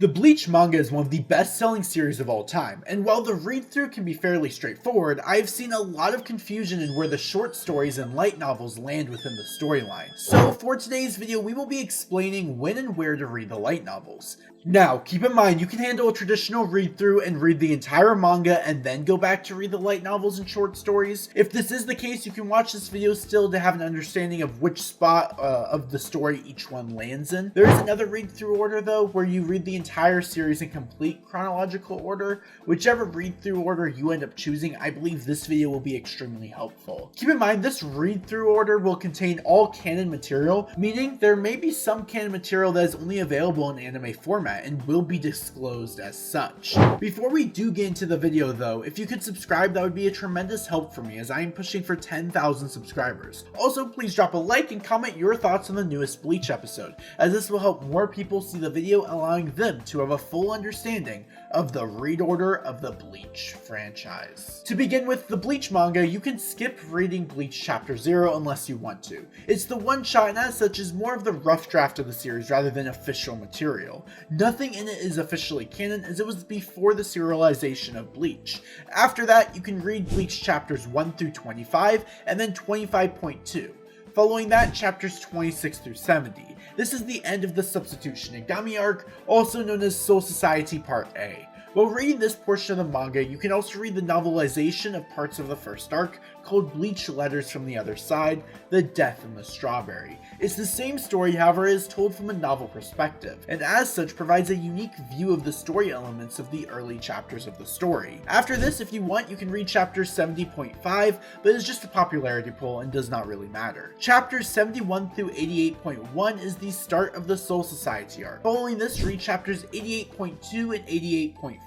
The Bleach manga is one of the best-selling series of all time, and while the read-through can be fairly straightforward, I've seen a lot of confusion in where the short stories and light novels land within the storyline. So for today's video, we will be explaining when and where to read the light novels. Now, keep in mind, you can handle a traditional read-through and read the entire manga and then go back to read the light novels and short stories. If this is the case, you can watch this video still to have an understanding of which spot of the story each one lands in. There is another read-through order though, where you read the entire series in complete chronological order. Whichever read-through order you end up choosing, I believe this video will be extremely helpful. Keep in mind, this read-through order will contain all canon material, meaning there may be some canon material that is only available in anime format and will be disclosed as such. Before we do get into the video though, if you could subscribe, that would be a tremendous help for me as I am pushing for 10,000 subscribers. Also, please drop a like and comment your thoughts on the newest Bleach episode, as this will help more people see the video, allowing them to have a full understanding of the read order of the Bleach franchise. To begin with the Bleach manga, you can skip reading Bleach Chapter 0 unless you want to. It's the one shot and as such is more of the rough draft of the series rather than official material. Nothing in it is officially canon as it was before the serialization of Bleach. After that, you can read Bleach chapters 1 through 25 and then 25.2. Following that, chapters 26 through 70. This is the end of the Substitution Shinigami arc, also known as Soul Society Part A. While reading this portion of the manga, you can also read the novelization of parts of the first arc, called Bleach Letters from the Other Side, The Death in the Strawberry. It's the same story, however, it is told from a novel perspective, and as such provides a unique view of the story elements of the early chapters of the story. After this, if you want, you can read chapter 70.5, but it's just a popularity poll and does not really matter. Chapters 71 through 88.1 is the start of the Soul Society arc. Following this, read chapters 88.2 and 88.5.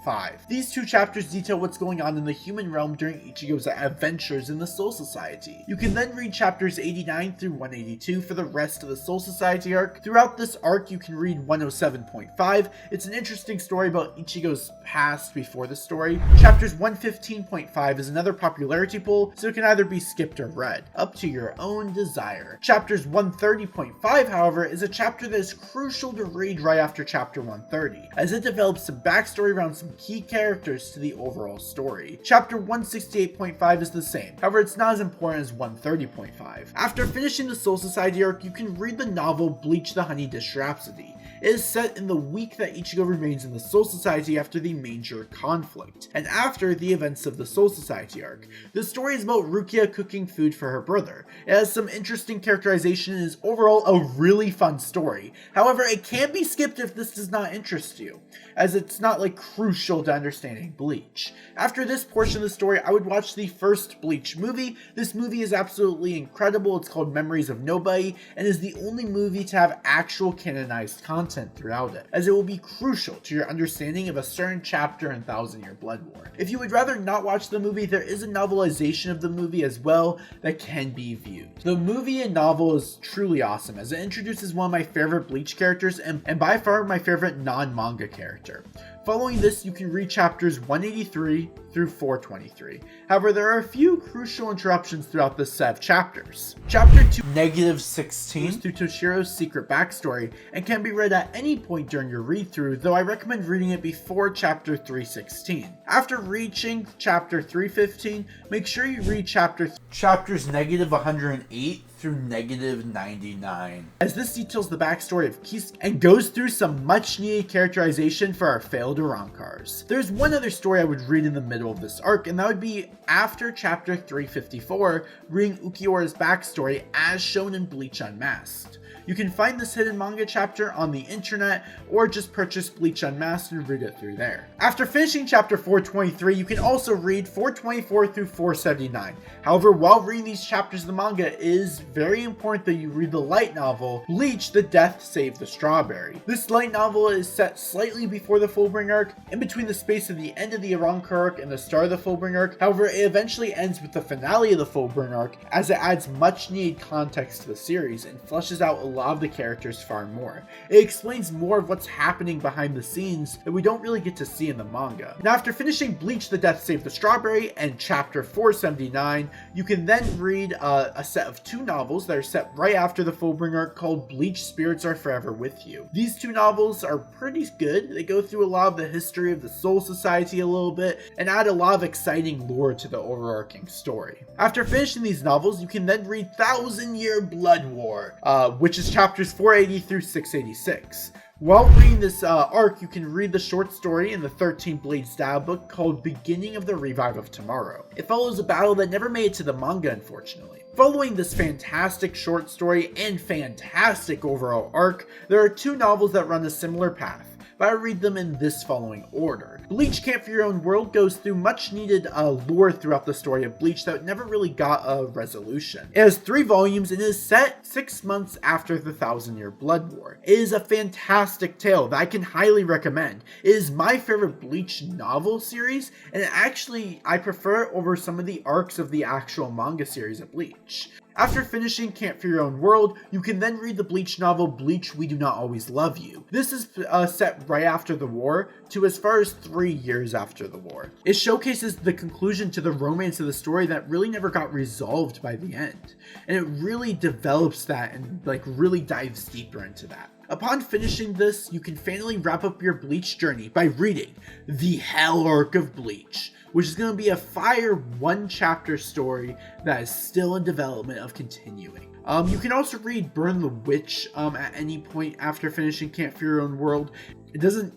These two chapters detail what's going on in the human realm during Ichigo's adventures in the Soul Society. You can then read chapters 89 through 182 for the rest of the Soul Society arc. Throughout this arc, you can read 107.5. It's an interesting story about Ichigo's past before the story. Chapters 115.5 is another popularity poll, so it can either be skipped or read, up to your own desire. Chapters 130.5, however, is a chapter that is crucial to read right after chapter 130, as it develops some backstory around some key characters to the overall story. Chapter 168.5 is the same, however it's not as important as 130.5. After finishing the Soul Society arc, you can read the novel Bleach the Honey Dish Rhapsody. It is set in the week that Ichigo remains in the Soul Society after the major conflict, and after the events of the Soul Society arc. The story is about Rukia cooking food for her brother. It has some interesting characterization and is overall a really fun story. However, it can be skipped if this does not interest you, as it's not like crucial to understanding Bleach. After this portion of the story, I would watch the first Bleach movie. This movie is absolutely incredible. It's called Memories of Nobody and is the only movie to have actual canonized content throughout it, as it will be crucial to your understanding of a certain chapter in Thousand Year Blood War. If you would rather not watch the movie, there is a novelization of the movie as well that can be viewed. The movie and novel is truly awesome as it introduces one of my favorite Bleach characters and by far my favorite non-manga character. Following this, you can read chapters 183 through 423. However, there are a few crucial interruptions throughout this set of chapters. Chapter 2, -16, goes through Toshiro's secret backstory and can be read at any point during your read-through, though I recommend reading it before chapter 316. After reaching chapter 315, make sure you read chapters -108 through -99, as this details the backstory of Kisuke and goes through some much needed characterization for our failed Arankars. There's one other story I would read in the middle of this arc, and that would be after chapter 354, reading Ukiura's backstory as shown in Bleach Unmasked. You can find this hidden manga chapter on the internet or just purchase Bleach Unmasked and read it through there. After finishing chapter 423, you can also read 424 through 479. However, while reading these chapters of the manga, it is very important that you read the light novel Bleach The Death Saved the Strawberry. This light novel is set slightly before the Fullbring arc, in between the space of the end of the Arankar arc and the start of the Fullbring arc. However, it eventually ends with the finale of the Fullbring arc, as it adds much needed context to the series and fleshes out a lot of the characters far more. It explains more of what's happening behind the scenes that we don't really get to see in the manga. Now, after finishing Bleach The Death Saved the Strawberry and chapter 479, you can then read a set of 2 novels that are set right after the Fullbring arc called Bleach Spirits Are Forever With You. These 2 novels are pretty good. They go through a lot of the history of the Soul Society a little bit and add a lot of exciting lore to the overarching story. After finishing these novels, you can then read Thousand Year Blood War, which is chapters 480 through 686. While reading this arc, you can read the short story in the 13 Blade style book called Beginning of the Revive of Tomorrow. It follows a battle that never made it to the manga, unfortunately. Following this fantastic short story and fantastic overall arc, there are 2 novels that run a similar path, but I read them in this following order. Bleach Camp for Your Own World goes through much needed lore throughout the story of Bleach that never really got a resolution. It has 3 volumes and is set 6 months after the Thousand Year Blood War. It is a fantastic tale that I can highly recommend. It is my favorite Bleach novel series, and actually I prefer it over some of the arcs of the actual manga series of Bleach. After finishing Camp for Your Own World, you can then read the Bleach novel Bleach We Do Not Always Love You. This is set right after the war to as far as 3 years after the war. It showcases the conclusion to the romance of the story that really never got resolved by the end. And it really develops that and really dives deeper into that. Upon finishing this, you can finally wrap up your Bleach journey by reading The Hell Arc of Bleach, which is going to be a fire 1-chapter story that is still in development of continuing. You can also read Burn the Witch at any point after finishing Camp for Your Own World. It doesn't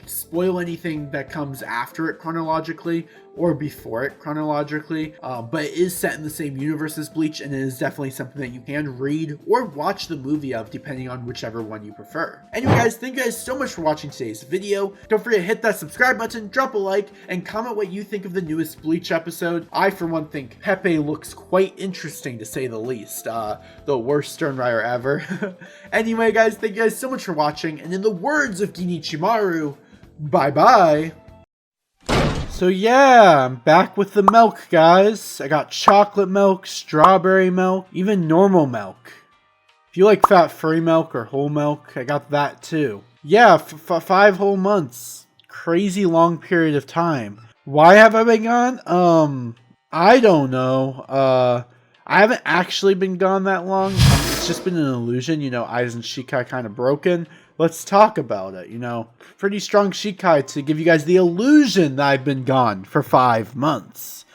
spoil anything that comes after it chronologically or before it chronologically, but it is set in the same universe as Bleach, and it is definitely something that you can read or watch the movie of, depending on whichever one you prefer. Anyway guys, thank you guys so much for watching today's video. Don't forget to hit that subscribe button, drop a like, and comment what you think of the newest Bleach episode. I for one think Pepe looks quite interesting, to say the least. The worst Stern Rider ever. Anyway guys, thank you guys so much for watching, and in the words of Ginichimaru, bye bye. So yeah, I'm back with the milk, guys. I got chocolate milk, strawberry milk, even normal milk. If you like fat-free milk or whole milk, I got that too. Yeah, 5 whole months. Crazy long period of time. Why have I been gone? I don't know. I haven't actually been gone that long. It's just been an illusion. You know, Aizen Shikai kind of broken. Let's talk about it. You know, pretty strong Shikai to give you guys the illusion that I've been gone for 5 months.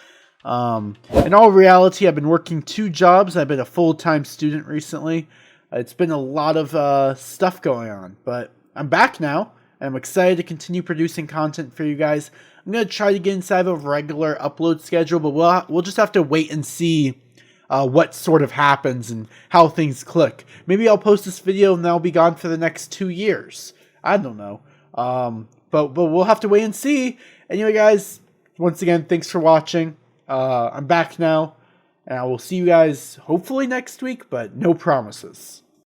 In all reality, I've been working 2 jobs. I've been a full-time student recently. It's been a lot of stuff going on, but I'm back now. I'm excited to continue producing content for you guys. I'm going to try to get inside of a regular upload schedule, but we'll just have to wait and see what sort of happens and how things click. Maybe I'll post this video and I'll be gone for the next 2 years. I don't know. But we'll have to wait and see. Anyway, guys, once again, thanks for watching. I'm back now, and I will see you guys hopefully next week, but no promises.